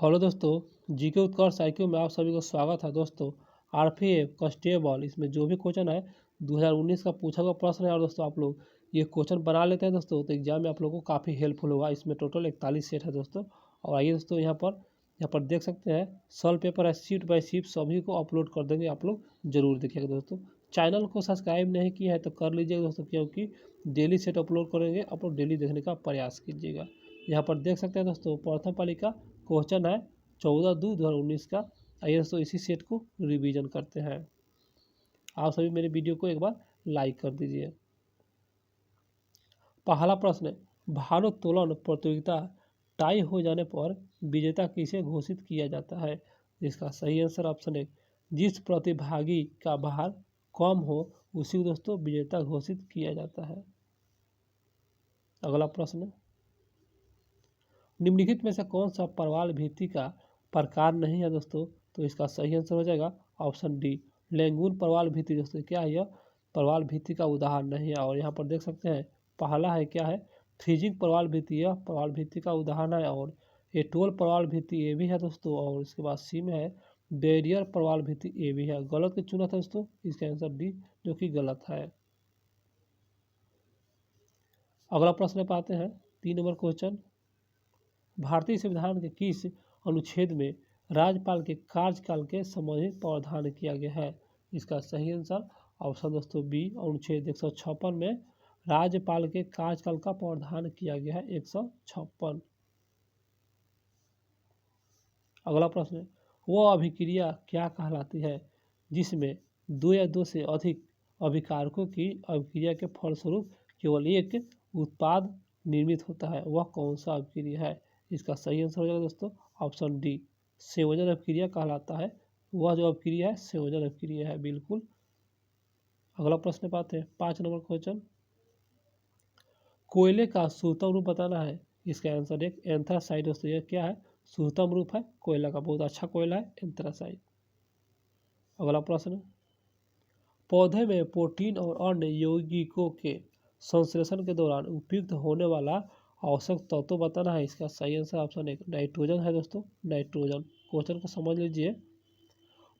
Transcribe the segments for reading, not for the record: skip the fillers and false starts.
Hello दोस्तों, GK उत्कर्ष IQ में आप सभी को स्वागत है। दोस्तों आरपीएफ कांस्टेबल इसमें जो भी क्वेश्चन है 2019 का पूछा हुआ प्रश्न है। और दोस्तों आप लोग ये क्वेश्चन बना लेते हैं दोस्तों, तो एग्जाम में आप लोगों को काफ़ी हेल्पफुल होगा। इसमें टोटल 41 सेट है दोस्तों। और आइए दोस्तों यहाँ पर देख सकते हैं सॉल्व पेपर है, शीट बाय शीट सभी को अपलोड कर देंगे। आप लोग जरूर देखिएगा दोस्तों। चैनल को सब्सक्राइब नहीं किया है तो कर लीजिएगा दोस्तों, क्योंकि डेली सेट अपलोड करेंगे। आप लोग डेली देखने का प्रयास कीजिएगा। यहाँ पर देख सकते हैं दोस्तों प्रथम पाली का क्वेश्चन है 14/2/2019 का। आइए दोस्तों इसी सेट को रिवीजन करते हैं। आप सभी मेरे वीडियो को एक बार लाइक कर दीजिए। पहला प्रश्न है, भारोत्तोलन प्रतियोगिता टाई हो जाने पर विजेता किसे घोषित किया जाता है। इसका सही आंसर ऑप्शन है जिस प्रतिभागी का भार कम हो उसी को दोस्तों विजेता घोषित किया जाता है। अगला प्रश्न, निम्नलिखित में से कौन सा परवाल भित्ति का प्रकार नहीं है दोस्तों। तो इसका सही आंसर हो जाएगा ऑप्शन डी, लेंगुन परवाल भित्ति। दोस्तों क्या है, यह परवाल भित्ति का उदाहरण नहीं है। और यहाँ पर देख सकते हैं पहला है क्या है, फ्रीजिंग परवाल भित्ति, यह परवाल भित्ति का उदाहरण है। और एटोल परवाल भित्ति ये भी है दोस्तों। और इसके बाद सी में है बैरियर परवाल भित्ति, ये भी है। गलत के चुना था दोस्तों, इसका आंसर डी जो कि गलत है। अगला प्रश्न पाते हैं 3 नंबर क्वेश्चन, भारतीय संविधान के किस अनुच्छेद में राज्यपाल के कार्यकाल के संबंधित प्रावधान किया गया है। इसका सही आंसर ऑप्शन दोस्तों बी, अनुच्छेद 156 में राज्यपाल के कार्यकाल का प्रावधान किया गया है 156। अगला प्रश्न है, वह अभिक्रिया क्या कहलाती है जिसमें 2 या 2 से अधिक अभिकारकों की अभिक्रिया के फलस्वरूप केवल एक उत्पाद निर्मित होता है, वह कौन सा अभिक्रिया है। इसका सही आंसर हो जाएगा दोस्तों ऑप्शन डी, संयोजन अभिक्रिया कहलाता है। वह जो अभिक्रिया है संयोजन अभिक्रिया है, बिल्कुल। अगला प्रश्न पाते हैं 5 नंबर क्वेश्चन, कोयले का शुद्धतम रूप बताना है। इसका आंसर एक एंथ्रासाइट दोस्तों। यह क्या है, शुद्धतम रूप है कोयला का, बहुत अच्छा कोयला है एंथ्रासाइट। अगला प्रश्न, पौधे में प्रोटीन और अन्य यौगिकों के संश्लेषण के दौरान उपयुक्त होने वाला आवश्यक तत्व बताना है। इसका सही आंसर ऑप्शन एक नाइट्रोजन है दोस्तों, नाइट्रोजन। क्वेश्चन को समझ लीजिए,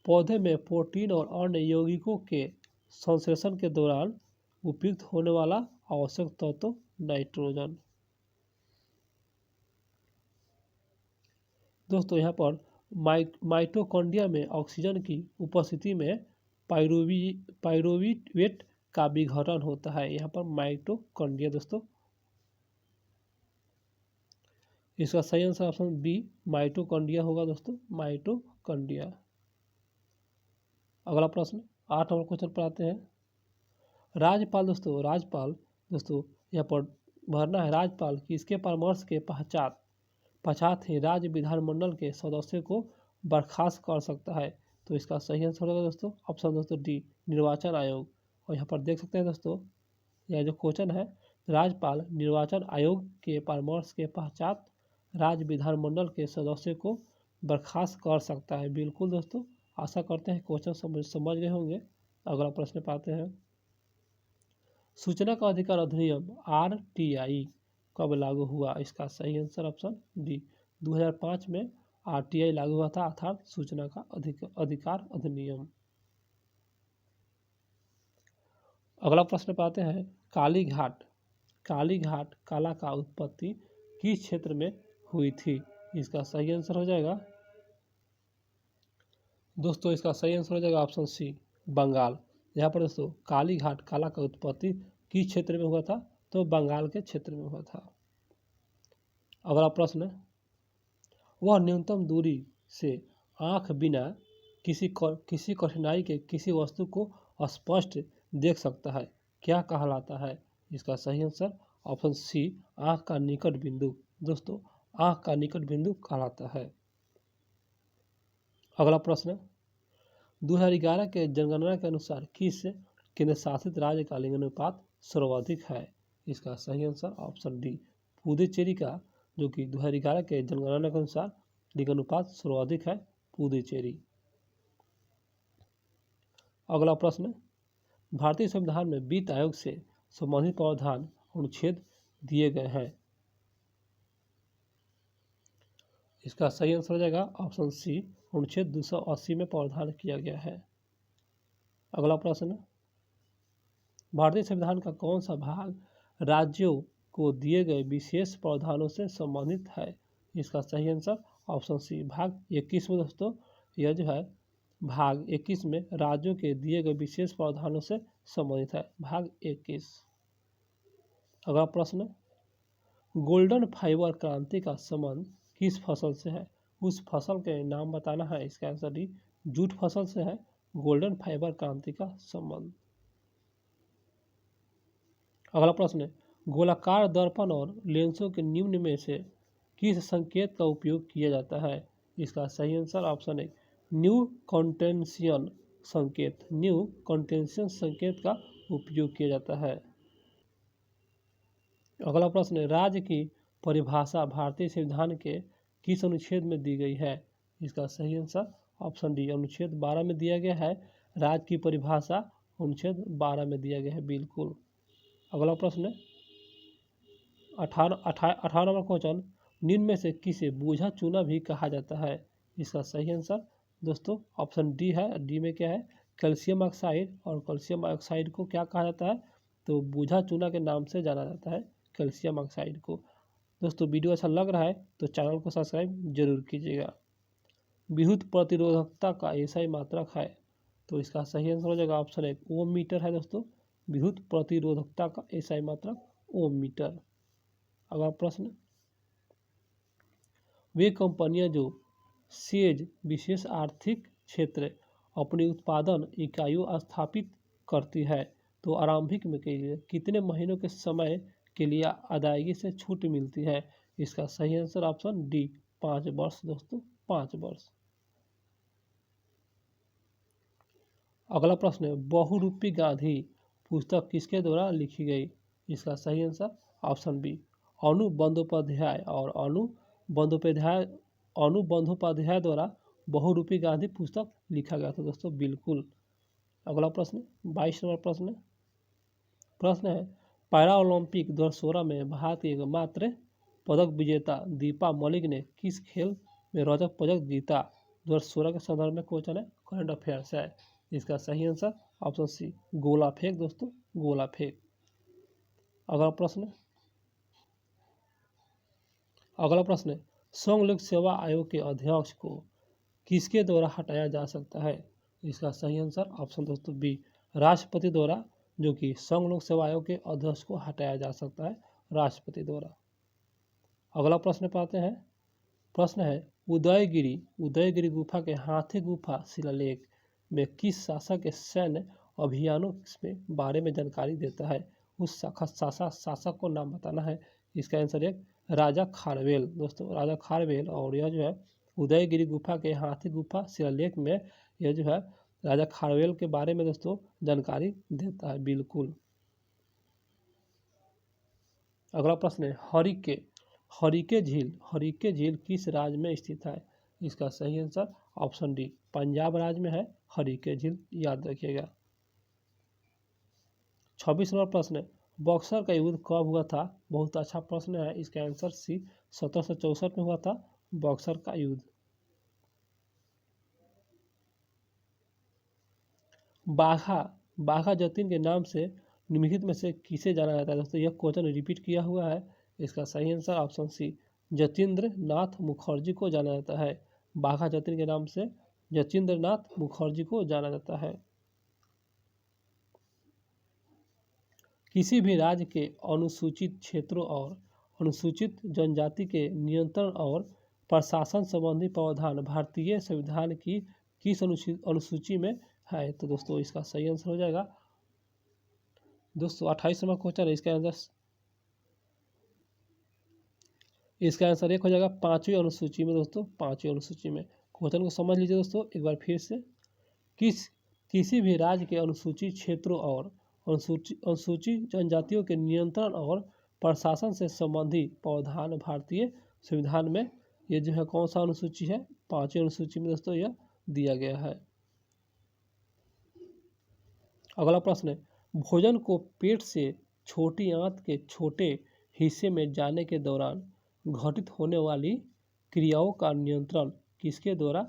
पौधे में प्रोटीन और अन्य यौगिकों के संश्लेषण के दौरान उपयुक्त होने वाला आवश्यक तत्व नाइट्रोजन। दोस्तों यहाँ पर माइटोकॉन्ड्रिया में ऑक्सीजन की उपस्थिति में पाइरूवेट का विघटन होता है। यहाँ पर माइटोकॉन्ड्रिया दोस्तों। इसका सही आंसर ऑप्शन बी माइटोकॉन्ड्रिया होगा दोस्तों, माइटोकॉन्ड्रिया। अगला प्रश्न 8 नंबर क्वेश्चन पर आते हैं, राज्यपाल दोस्तों यहाँ पर भरना है राज्यपाल किसके परामर्श के पश्चात ही राज्य विधानमंडल के सदस्य को बर्खास्त कर सकता है। तो इसका सही आंसर होगा दोस्तों ऑप्शन दोस्तों डी, निर्वाचन आयोग। और यहाँ पर देख सकते हैं दोस्तों यह जो क्वेश्चन है, राज्यपाल निर्वाचन आयोग के परामर्श के पश्चात राज्य विधानमंडल के सदस्य को बर्खास्त कर सकता है। बिल्कुल दोस्तों, आशा करते हैं क्वेश्चन समझ गए होंगे। अगला प्रश्न पाते हैं, सूचना का अधिकार अधिनियम RTI कब लागू हुआ। इसका सही आंसर ऑप्शन डी, 2005 में RTI लागू हुआ था, अर्थात सूचना का अधिकार अधिनियम। अगला प्रश्न पाते हैं, कालीघाट कला का उत्पत्ति किस क्षेत्र में हुई थी। इसका सही आंसर हो जाएगा दोस्तों, इसका सही आंसर हो जाएगा ऑप्शन सी, बंगाल। यहाँ पर दोस्तों कालीघाट कला का उत्पत्ति किस क्षेत्र में हुआ था, तो बंगाल के क्षेत्र में हुआ था। अगला प्रश्न, वह न्यूनतम दूरी से आंख बिना किसी कठिनाई के किसी वस्तु को स्पष्ट देख सकता है, क्या कहलाता है। इसका सही आंसर ऑप्शन सी, आंख का निकट बिंदु। दोस्तों आंख का निकट बिंदु कहलाता है। अगला प्रश्न, 2011 के जनगणना के अनुसार किस केंद्र शासित राज्य का लिंगानुपात सर्वाधिक है। इसका सही आंसर ऑप्शन डी, पुदुचेरी का, जो कि 2011 के जनगणना के अनुसार लिंगानुपात सर्वाधिक है पुदुचेरी। अगला प्रश्न, भारतीय संविधान में वित्त आयोग से संबंधित प्रावधान अनुच्छेद दिए गए हैं। इसका सही आंसर हो जाएगा ऑप्शन सी, अनुच्छेद 280 में प्रावधान किया गया है। अगला प्रश्न, भारतीय संविधान का कौन सा भाग राज्यों को दिए गए विशेष प्रावधानों से संबंधित है? इसका सही आंसर ऑप्शन सी, भाग 21 में दोस्तों यह जो है भाग 21 में राज्यों के दिए गए विशेष प्रावधानों से संबंधित है, भाग 21। अगला प्रश्न, गोल्डन फाइबर क्रांति का संबंध किस फसल से है? उस फसल के नाम बताना है। इसका आंसर डी, जूट फसल से है गोल्डन फाइबर क्रांति का संबंध। अगला प्रश्न है, गोलाकार दर्पण और लेंसों के निम्न में से किस संकेत का उपयोग किया जाता है? इसका सही आंसर ऑप्शन है न्यू कॉन्टेंशियन संकेत, न्यू कॉन्टेंशियन संकेत का उपयोग किया जाता है। अगला प्रश्न है, राज्य की परिभाषा भारतीय संविधान के किस अनुच्छेद में दी गई है? इसका सही आंसर ऑप्शन डी, अनुच्छेद 12 में दिया गया है। राज्य की परिभाषा अनुच्छेद 12 में दिया गया है, बिल्कुल। अगला प्रश्न, 18 नंबर क्वेश्चन, निम्न में से किसे बूझा चूना भी कहा जाता है? इसका सही आंसर दोस्तों ऑप्शन डी है। डी में क्या है, कैल्शियम ऑक्साइड, और कैल्शियम ऑक्साइड को क्या कहा जाता है? तो बूझा चूना के नाम से जाना जाता है कैल्शियम ऑक्साइड को। दोस्तों वीडियो अच्छा लग रहा है तो चैनल को सब्सक्राइब जरूर कीजिएगा। विद्युत प्रतिरोधकता का एसआई मात्रक है, तो इसका सही आंसर हो जाएगा ऑप्शन एक, ओम मीटर है दोस्तों। विद्युत प्रतिरोधकता का एसआई मात्रक ओम मीटर। अगला प्रश्न, वे कंपनियां जो सेज विशेष आर्थिक क्षेत्र अपनी उत्पादन इकाइयों स्थापित करती है, तो आरंभिक में के लिए कितने महीनों के समय के लिए अदायगी से छूट मिलती है? इसका सही आंसर ऑप्शन डी, 5 वर्ष दोस्तों, 5 वर्ष। अगला प्रश्न है, बहुरूपी गांधी पुस्तक किसके द्वारा लिखी गई? इसका सही आंसर ऑप्शन बी, अनु बंदोपाध्याय, और अनु बंदोपाध्याय द्वारा बहुरूपी गांधी पुस्तक लिखा गया था दोस्तों, बिल्कुल। अगला प्रश्न, 22 नंबर प्रश्न है, पैरा ओलंपिक 2016 में भारत की एकमात्र पदक विजेता दीपा मलिक ने किस खेल में रजत पदक जीता? 2016 के संदर्भ में क्वेश्चन है, करंट अफेयर्स है। इसका सही आंसर ऑप्शन सी, गोला फेंक दोस्तों, गोला फेंक। अगला प्रश्न, संघ लोक सेवा आयोग के अध्यक्ष को किसके द्वारा हटाया जा सकता है? इसका सही आंसर ऑप्शन दोस्तों बी, राष्ट्रपति द्वारा, जो कि संघ लोक सेवा आयोग के अध्यक्ष को हटाया जा सकता है राष्ट्रपति द्वारा। अगला प्रश्न पाते हैं। प्रश्न है, उदयगिरी गुफा के हाथी गुफा शिलालेख में किस शासक के सैन्य अभियानों में बारे में जानकारी देता है? उस शासक को नाम बताना है। इसका आंसर एक, राजा खारवेल दोस्तों, राजा खारवेल। और यह जो है उदयगिरी गुफा के हाथी गुफा शिलालेख में यह जो है राजा खारवेल के बारे में दोस्तों जानकारी देता है, बिल्कुल। अगला प्रश्न है, हरिके झील किस राज्य में स्थित है? इसका सही आंसर ऑप्शन डी, पंजाब राज्य में है हरिके झील, याद रखिएगा। 26 नंबर प्रश्न, बक्सर का युद्ध कब हुआ था? बहुत अच्छा प्रश्न है। इसका आंसर सी, 1764 में हुआ था बक्सर का युद्ध। बाघा जतीन के नाम से निम्नलिखित में से किसे जाना जाता है? दोस्तों यह क्वेश्चन रिपीट किया हुआ है। इसका सही आंसर ऑप्शन सी, जतीन्द्र नाथ मुखर्जी को जाना जाता है। बाघा जतीन के नाम से जतीन्द्र नाथ मुखर्जी को जाना जाता है। किसी भी राज्य के अनुसूचित क्षेत्रों और अनुसूचित जनजाति के नियंत्रण और प्रशासन संबंधी प्रावधान भारतीय संविधान की किस अनुसूची में है? तो दोस्तों इसका सही आंसर हो जाएगा दोस्तों 28 नंबर क्वेश्चन है। इसका आंसर एक हो जाएगा 5वीं अनुसूची में दोस्तों, 5वीं अनुसूची में। क्वेश्चन को समझ लीजिए दोस्तों एक बार फिर से। किसी भी राज्य के अनुसूचित क्षेत्रों और अनुसूचित जनजातियों के नियंत्रण और प्रशासन से संबंधी प्रावधान भारतीय संविधान में ये जो है कौन सा अनुसूची है? 5वीं अनुसूची में दोस्तों यह दिया गया है। अगला प्रश्न है, भोजन को पेट से छोटी आंत के छोटे हिस्से में जाने के दौरान घटित होने वाली क्रियाओं का नियंत्रण किसके द्वारा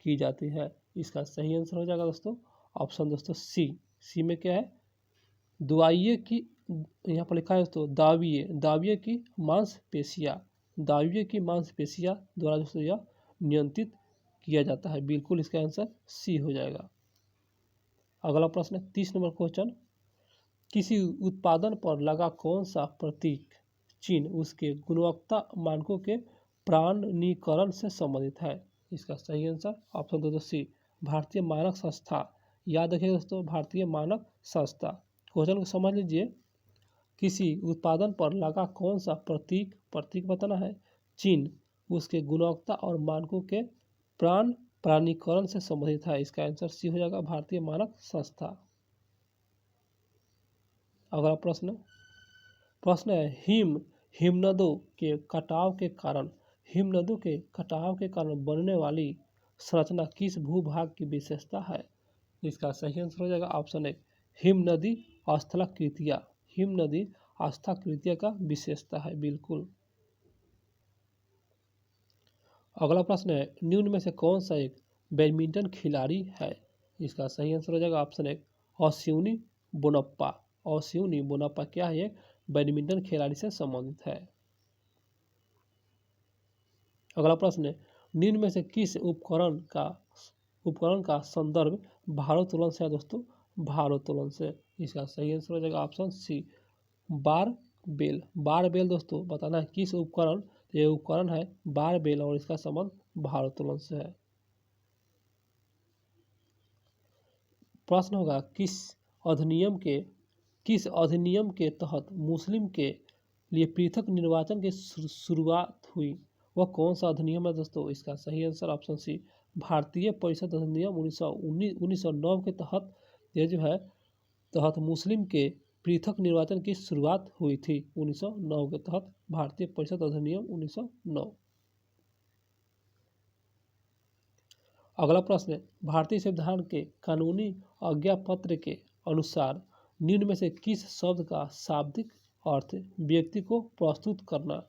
की जाती है? इसका सही आंसर हो जाएगा दोस्तों ऑप्शन दोस्तों सी। सी में क्या है? दाविये की, यहाँ पर लिखा है दोस्तों दाविये की मांसपेशियाँ, दाविये की मांसपेशियाँ द्वारा दोस्तों यह नियंत्रित किया जाता है। बिल्कुल इसका आंसर सी हो जाएगा। अगला प्रश्न 30 नंबर क्वेश्चन, किसी उत्पादन पर लगा कौन सा प्रतीक चिन्ह उसके गुणवत्ता मानकों के प्रमाणीकरण से संबंधित है? इसका सही आंसर ऑप्शन दोस्तों सी, भारतीय मानक संस्था। याद रखिए दोस्तों, भारतीय मानक संस्था। क्वेश्चन को समझ लीजिए, किसी उत्पादन पर लगा कौन सा प्रतीक बताना है, चिन्ह उसके गुणवत्ता और मानकों के प्रमाणीकरण से संबंधित है। इसका आंसर सी हो जाएगा, भारतीय मानक संस्था। अगला प्रश्न है, हिमनदों के कटाव के कारण बनने वाली संरचना किस भूभाग की विशेषता है? इसका सही आंसर हो जाएगा ऑप्शन ए, हिमनदी स्थलाकृतियाँ। हिमनदी स्थलाकृतियाँ का विशेषता है। बिल्कुल। अगला प्रश्न है, निम्न में से कौन सा एक बैडमिंटन खिलाड़ी है? इसका सही आंसर हो जाएगा ऑप्शन ए, अश्विनी पोनप्पा। अश्विनी पोनप्पा क्या है? एक बैडमिंटन खिलाड़ी से संबंधित है। अगला प्रश्न है, निम्न में से किस उपकरण का संदर्भ भारोत्तोलन से है दोस्तों? भारोत्तोलन से। इसका सही आंसर हो जाएगा ऑप्शन सी, बारबेल दोस्तों बताना है किस उपकरण, ये उपकरण है बारबेल और इसका संबंध भारोत्तोलन से है। प्रश्न होगा, किस अधिनियम के तहत मुस्लिम के लिए पृथक निर्वाचन की शुरुआत हुई? वह कौन सा अधिनियम है दोस्तों? इसका सही आंसर ऑप्शन सी, भारतीय परिषद अधिनियम 1909 के तहत ये जो है मुस्लिम के पृथक निर्वाचन की शुरुआत हुई थी। 1909 के तहत भारतीय परिषद अधिनियम 1909। अगला प्रश्न है, भारतीय संविधान के कानूनी आज्ञा पत्र के अनुसार निम्न में से किस शब्द का शाब्दिक अर्थ व्यक्ति को प्रस्तुत करना?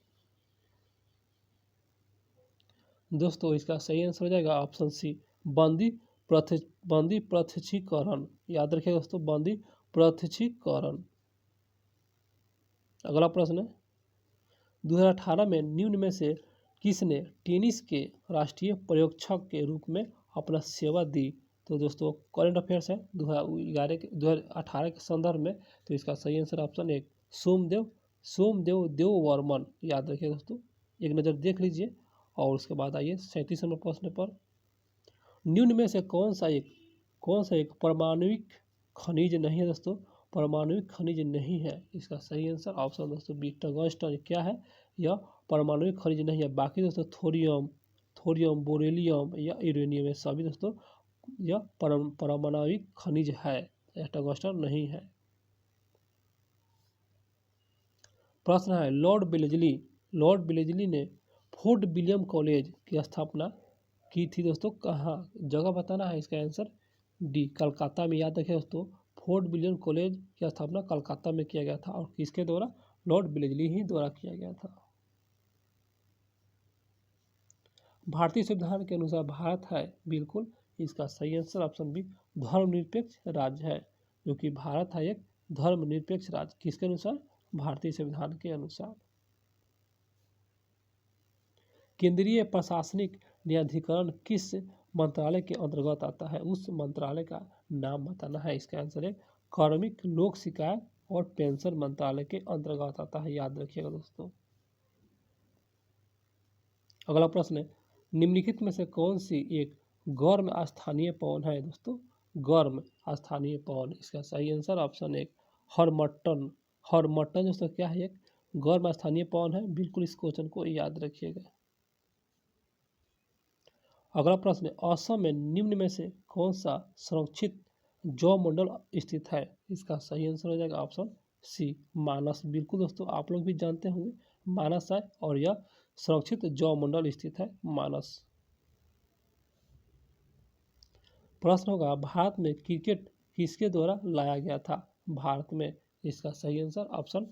दोस्तों इसका सही आंसर हो जाएगा ऑप्शन सी, बंदी प्रत्यक्षीकरण। याद रखिए दोस्तों, बंदी प्रत्यक्षीकरण। अगला प्रश्न है, 2018 में निम्न में से किसने टेनिस के राष्ट्रीय पर्यवेक्षक के रूप में अपना सेवा दी? तो दोस्तों करंट अफेयर्स है 2018 के संदर्भ में, तो इसका सही आंसर ऑप्शन एक, सोमदेव देववर्मन। याद रखिए दोस्तों, एक नज़र देख लीजिए। और उसके बाद आइए 37 नंबर प्रश्न पर, निम्न में से कौन सा एक परमाणविक खनिज नहीं है दोस्तों? परमाणविक खनिज नहीं है। इसका सही आंसर ऑप्शन दोस्तों बी, टंगस्टन क्या है? यह परमाणविक खनिज नहीं है। बाकी दोस्तों थोरियम, बोरेलियम या यूरेनियम, ये सभी दोस्तों यह परमाणविक खनिज है, यह टंगस्टन नहीं है। प्रश्न है, लॉर्ड बिलेजली ने फोर्ट विलियम कॉलेज की स्थापना की थी दोस्तों कहाँ? जगह बताना है। इसका आंसर डी, कलकत्ता में। याद रखिए दोस्तों, फोर्ट विलियम कॉलेज की स्थापना कलकत्ता में किया गया था और किसके द्वारा? लॉर्ड बिलेजली ही द्वारा किया गया था। भारतीय संविधान के अनुसार भारत है, बिल्कुल इसका सही आंसर ऑप्शन बी, धर्मनिरपेक्ष राज्य है, क्योंकि भारत है एक धर्मनिरपेक्ष राज्य। किसके अनुसार? भारतीय संविधान के अनुसार। केंद्रीय प्रशासनिक न्यायाधिकरण किस मंत्रालय के अंतर्गत आता है? उस मंत्रालय का नाम बताना है। इसका आंसर है कार्मिक, लोक शिकायत और पेंशन मंत्रालय के अंतर्गत आता है। याद रखिएगा दोस्तों। अगला प्रश्न है, निम्नलिखित में से कौन सी एक गर्म स्थानीय पवन है दोस्तों? गर्म स्थानीय पवन। इसका सही आंसर ऑप्शन एक, हॉर्मटन दोस्तों क्या है? एक गर्म स्थानीय पवन है। बिल्कुल इस क्वेश्चन को याद रखिएगा। अगला प्रश्न है, असम में निम्न में से कौन सा संरक्षित जैव मंडल स्थित है? इसका सही आंसर हो जाएगा ऑप्शन सी, मानस। बिल्कुल दोस्तों, आप लोग भी जानते होंगे मानस है और यह संरक्षित जैव मंडल स्थित है, मानस। प्रश्न होगा, भारत में क्रिकेट किसके द्वारा लाया गया था? भारत में। इसका सही आंसर ऑप्शन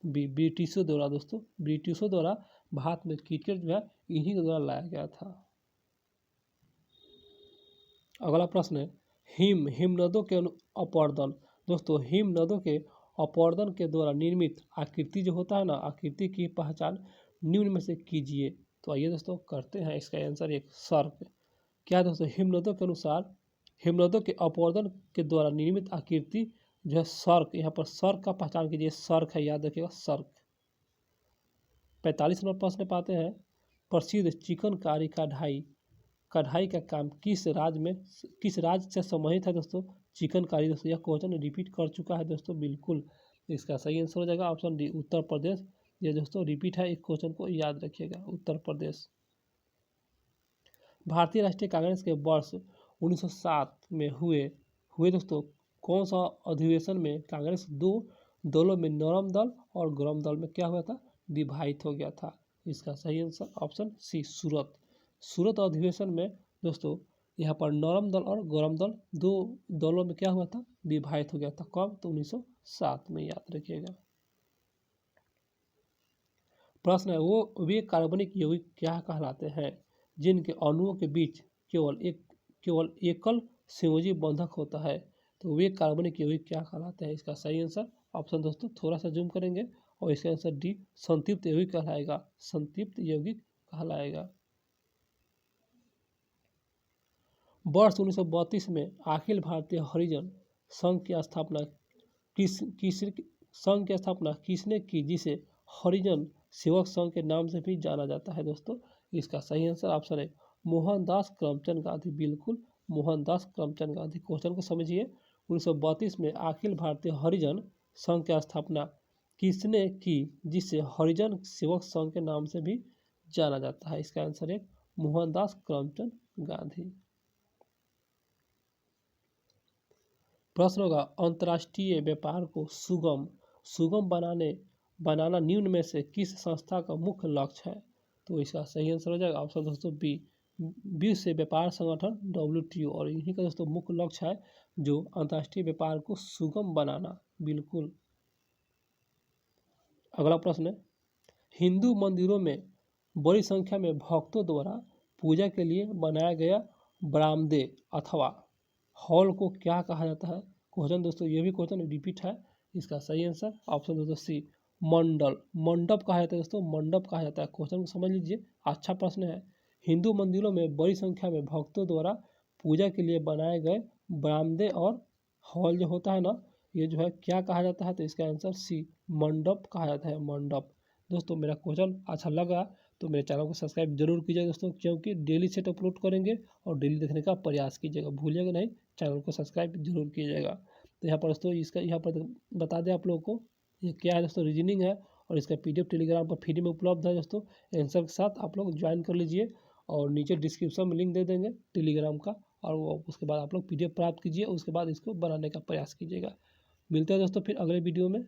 बी, ब्रिटिशों द्वारा। दोस्तों ब्रिटिशों द्वारा भारत में क्रिकेट जो है इन्हीं के द्वारा लाया गया था। अगला प्रश्न है हिमनदों के अपवर्दन। दोस्तों हिमनदों के अपवर्दन के द्वारा निर्मित आकृति जो होता है ना, आकृति की पहचान निम्न में से कीजिए। तो आइए दोस्तों करते हैं इसका आंसर एक सर्क। क्या है दोस्तों, हिमनदों के अनुसार हिमनदों के अपवर्दन के द्वारा निर्मित आकृति जो है सर्क, यहाँ पर सर्क का पहचान कीजिए, सर्क है, याद रखिएगा सर्क। 45 नंबर प्रश्न पाते हैं प्रसिद्ध चिकनकारी कढ़ाई का काम किस राज्य से संबंधित है दोस्तों। चिकनकारी दोस्तों, यह क्वेश्चन रिपीट कर चुका है दोस्तों, बिल्कुल इसका सही आंसर हो जाएगा ऑप्शन डी उत्तर प्रदेश। ये दोस्तों रिपीट है, एक क्वेश्चन को याद रखिएगा, उत्तर प्रदेश। भारतीय राष्ट्रीय कांग्रेस के वर्ष 1907 में हुए दोस्तों कौन सा अधिवेशन में कांग्रेस दो दलों में नरम दल और गरम दल में क्या हुआ था, विभाजित हो गया था। इसका सही आंसर ऑप्शन सी सूरत अधिवेशन में दोस्तों यहाँ पर नरम दल और गरम दल दो दलों में क्या हुआ था, विभाजित हो गया था। कब, तो 1907 में, याद रखिएगा। प्रश्न है वे कार्बनिक यौगिक क्या कहलाते हैं जिनके अणुओं के बीच केवल एकल संयोजी बंधक होता है। तो वे कार्बनिक यौगिक क्या कहलाते हैं। इसका सही आंसर ऑप्शन दोस्तों थोड़ा सा जूम करेंगे और इसका आंसर डी संतृप्त यौगिक कहलाएगा, संतृप्त यौगिक कहलाएगा। वर्ष 1932 में अखिल भारतीय हरिजन संघ की स्थापना किसने की जिसे हरिजन सेवक संघ के नाम से भी जाना जाता है दोस्तों। इसका सही आंसर ऑप्शन है मोहनदास करमचंद गांधी, बिल्कुल मोहनदास करमचंद गांधी। क्वेश्चन को समझिए, 1932 में अखिल भारतीय हरिजन संघ की स्थापना किसने की जिसे हरिजन सेवक संघ के नाम से भी जाना जाता है। इसका आंसर है मोहनदास करमचंद गांधी। प्रश्न होगा अंतर्राष्ट्रीय व्यापार को सुगम बनाना निम्न में से किस संस्था का मुख्य लक्ष्य है। तो इसका सही आंसर हो जाएगा ऑप्शन दोस्तों बी विश्व व्यापार संगठन WTO, और इन्हीं का दोस्तों मुख्य लक्ष्य है जो अंतर्राष्ट्रीय व्यापार को सुगम बनाना, बिल्कुल। अगला प्रश्न है हिंदू मंदिरों में बड़ी संख्या में भक्तों द्वारा पूजा के लिए बनाया गया बरामदे अथवा हॉल को क्या कहा जाता है। क्वेश्चन दोस्तों ये भी क्वेश्चन रिपीट है। इसका सही आंसर ऑप्शन दोस्तों सी मंडप कहा जाता है दोस्तों, मंडप कहा जाता है। क्वेश्चन को समझ लीजिए, अच्छा प्रश्न है। हिंदू मंदिरों में बड़ी संख्या में भक्तों द्वारा पूजा के लिए बनाए गए बरामदे और हॉल जो होता है ना, ये जो है क्या कहा जाता है। तो इसका आंसर सी मंडप कहा जाता है, मंडप। दोस्तों मेरा क्वेश्चन अच्छा लगा तो मेरे चैनल को सब्सक्राइब जरूर कीजिएगा दोस्तों, क्योंकि डेली सेट अपलोड करेंगे और डेली देखने का प्रयास कीजिएगा, भूलिएगा नहीं, चैनल को सब्सक्राइब जरूर कीजिएगा। तो यहाँ पर दोस्तों इसका यहाँ पर बता दें आप लोगों को ये क्या है दोस्तों, रीजनिंग है और इसका PDF टेलीग्राम पर फ्री में उपलब्ध है दोस्तों। आंसर के साथ आप लोग ज्वाइन कर लीजिए और नीचे डिस्क्रिप्शन में लिंक दे देंगे टेलीग्राम का, और वो उसके बाद आप लोग PDF प्राप्त कीजिए, उसके बाद इसको बनाने का प्रयास कीजिएगा। मिलते हैं दोस्तों फिर अगले वीडियो में।